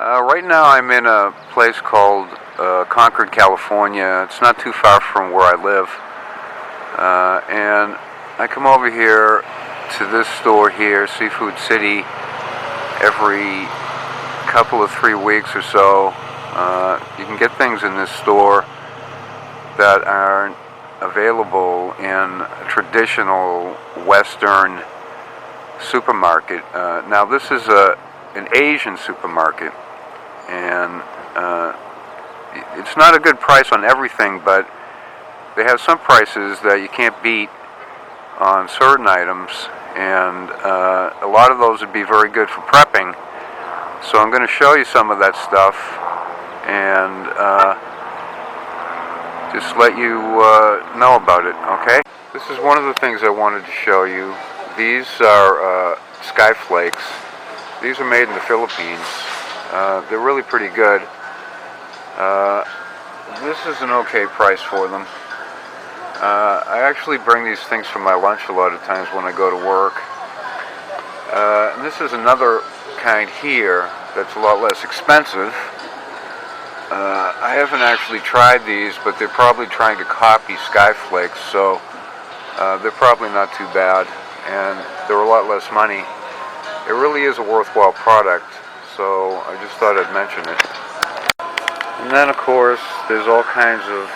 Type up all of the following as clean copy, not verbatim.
Right now I'm in a place called Concord, California. It's not too far from where I live. And I come over here to this store here, Seafood City, every couple of 3 weeks or so. You can get things in this store that aren't available in a traditional Western supermarket. Now this is an Asian supermarket, and it's not a good price on everything, but they have some prices that you can't beat on certain items, and a lot of those would be very good for prepping. So I'm going to show you some of that stuff and just let you know about it, okay? This is one of the things I wanted to show you. These are Sky Flakes. These are made in the Philippines. They're really pretty good. This is an okay price for them. I actually bring these things for my lunch a lot of times when I go to work. And this is another kind here that's a lot less expensive. I haven't actually tried these, but they're probably trying to copy Sky Flakes, so they're probably not too bad, and they're a lot less money. It really is a worthwhile product, so I just thought I'd mention it. And then, of course, there's all kinds of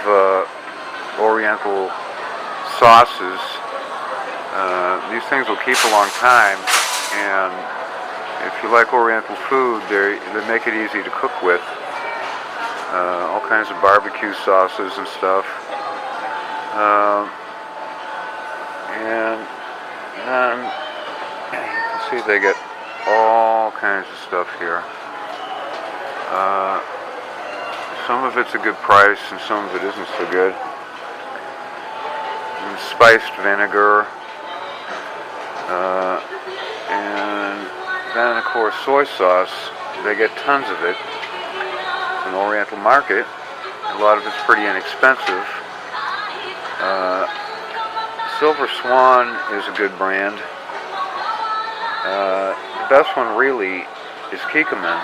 Oriental sauces. These things will keep a long time, and if you like Oriental food, they make it easy to cook with. All kinds of barbecue sauces and stuff. And then you can see they get all kinds of stuff here. Some of it's a good price and some of it isn't so good. And spiced vinegar. And then, of course, soy sauce. They get tons of it. It's an Oriental market. A lot of it's pretty inexpensive. Silver Swan is a good brand. The best one really is Kikkoman,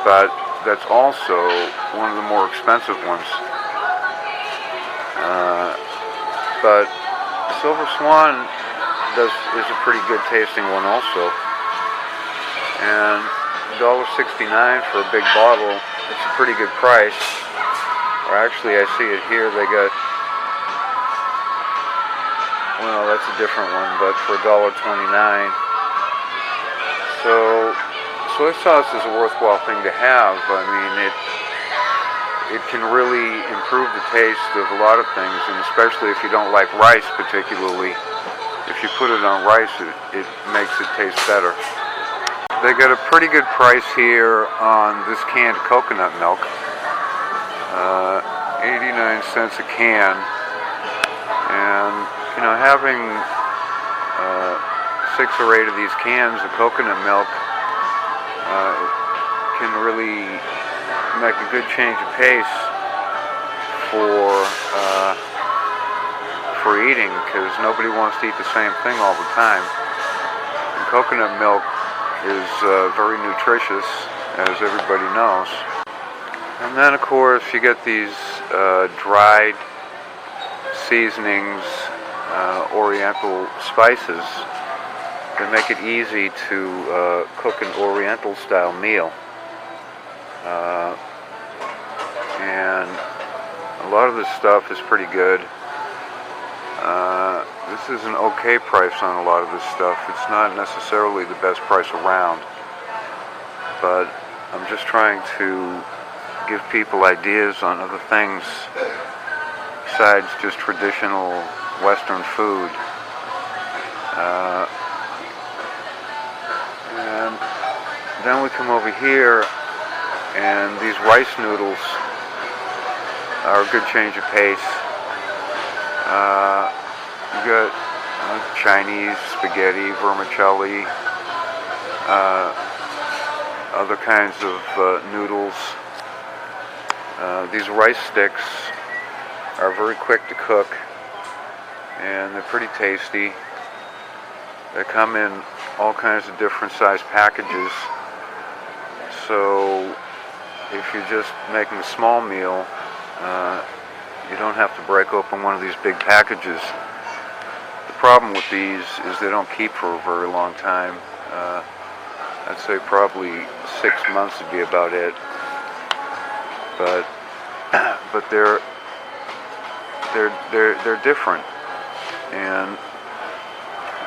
but that's also one of the more expensive ones. But Silver Swan is a pretty good tasting one also. And $1.69 for a big bottle, it's a pretty good price. Or actually, I see it here, they got, well, that's a different one, but for $1.29. So soy sauce is a worthwhile thing to have. I mean, it can really improve the taste of a lot of things, and especially if you don't like rice particularly. If you put it on rice, it makes it taste better. They got a pretty good price here on this canned coconut milk. 89 cents a can. And, you know, having 6 or 8 of these cans of coconut milk can really make a good change of pace for eating, because nobody wants to eat the same thing all the time. And coconut milk is very nutritious, as everybody knows. And then, of course, you get these dried seasonings, Oriental spices, that make it easy to cook an Oriental style meal. And a lot of this stuff is pretty good. This is an okay price on a lot of this stuff. It's not necessarily the best price around, but I'm just trying to give people ideas on other things besides just traditional Western food. And then we come over here, and these rice noodles are a good change of pace. You got Chinese spaghetti, vermicelli, other kinds of noodles. These rice sticks are very quick to cook, and they're pretty tasty. They come in all kinds of different size packages, So if you're just making a small meal, you don't have to break open one of these big packages. The problem with these is they don't keep for a very long time. I'd say probably 6 months would be about it. But they're different, and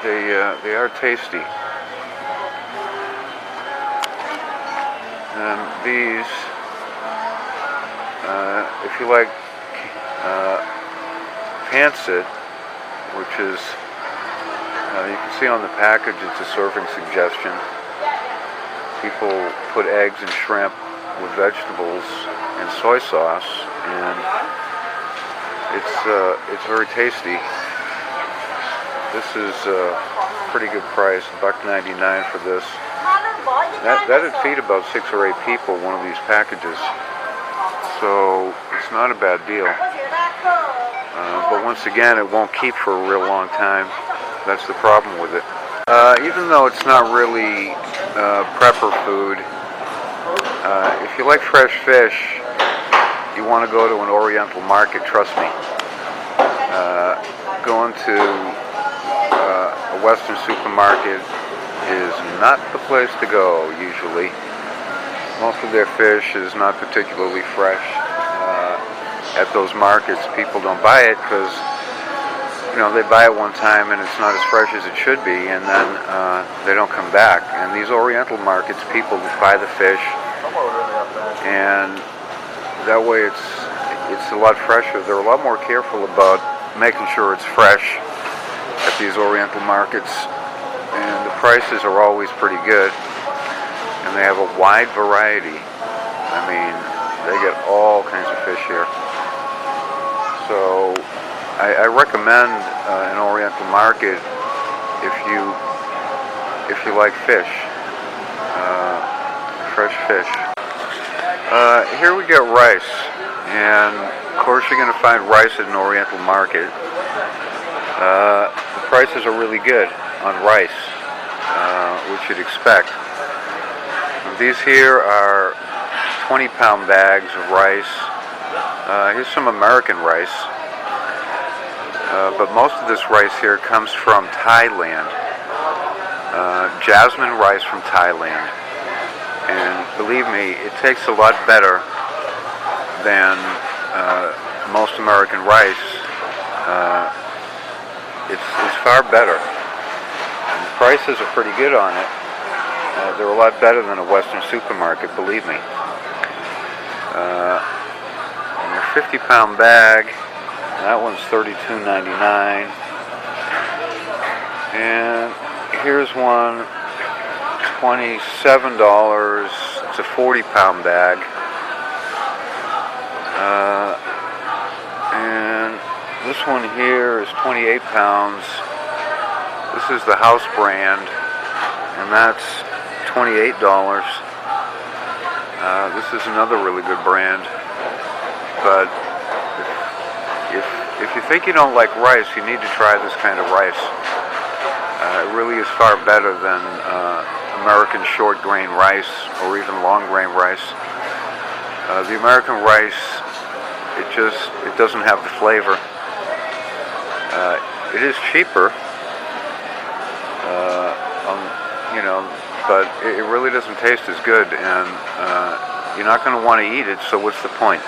they are tasty. And these, if you like pancit, which is, you can see on the package, it's a serving suggestion. People put eggs and shrimp with vegetables and soy sauce, and it's very tasty. This is a pretty good price, $1.99 for this. That'd feed about 6 or 8 people, one of these packages. So it's not a bad deal. But once again, it won't keep for a real long time. That's the problem with it. Even though it's not really prepper food, if you like fresh fish, you want to go to an Oriental market, trust me. Going to a Western supermarket is not the place to go, usually. Most of their fish is not particularly fresh. At those markets, people don't buy it because, they buy it one time and it's not as fresh as it should be, and then they don't come back. And these Oriental markets, people buy the fish, and that way it's a lot fresher. They're a lot more careful about making sure it's fresh at these Oriental markets, and the prices are always pretty good, and they have a wide variety. I mean, they get all kinds of fish here. So I recommend an Oriental market if you like fish, fresh fish. Here we get rice, and of course you're going to find rice at an Oriental market. The prices are really good on rice, which you'd expect. These here are 20-pound bags of rice. Here's some American rice, but most of this rice here comes from Thailand. Jasmine rice from Thailand. And believe me, it tastes a lot better than most American rice. It's far better. And the prices are pretty good on it. They're a lot better than a Western supermarket, believe me. And a 50-pound bag, that one's $32.99. And here's one, $27. It's a 40-pound bag. And this one here is 28 pounds. This is the house brand, and that's $28. This is another really good brand. But if you think you don't like rice, you need to try this kind of rice. It really is far better than American short grain rice or even long grain rice. The American rice, it doesn't have the flavor. It is cheaper, but it really doesn't taste as good, and you're not going to want to eat it, so what's the point?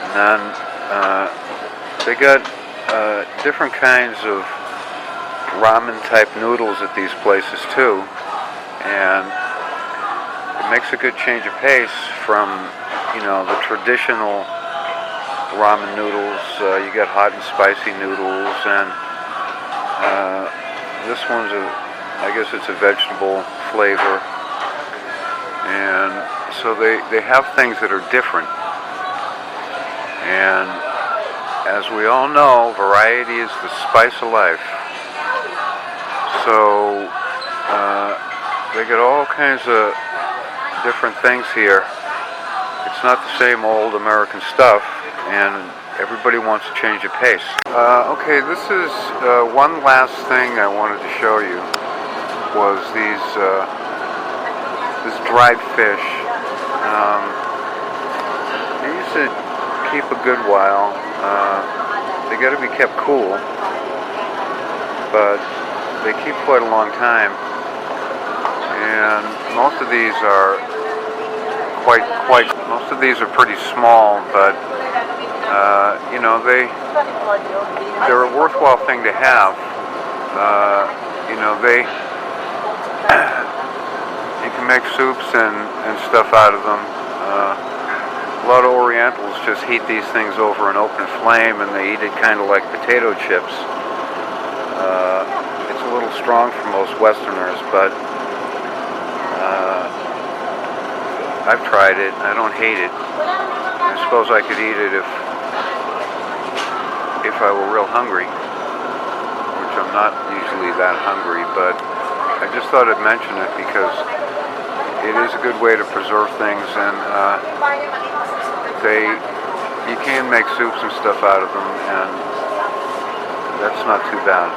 And then they got different kinds of ramen type noodles at these places too, and it makes a good change of pace from the traditional ramen noodles. You get hot and spicy noodles, and this one's I guess it's a vegetable flavor, and so they have things that are different. And as we all know, variety is the spice of life. So they get all kinds of different things here. It's not the same old American stuff, and everybody wants to change of pace. Okay, this is one last thing I wanted to show you, was these this dried fish. They used to keep a good while. They got to be kept cool, but they keep quite a long time. And most of these are most of these are pretty small, but you know, they're a worthwhile thing to have. You know, you can make soups and stuff out of them. A lot of Orientals just heat these things over an open flame and they eat it kind of like potato chips. It's a little strong for most Westerners, but I've tried it. I don't hate it. I suppose I could eat it if I were real hungry, which I'm not usually that hungry, but I just thought I'd mention it because it is a good way to preserve things, and you can make soups and stuff out of them, and that's not too bad.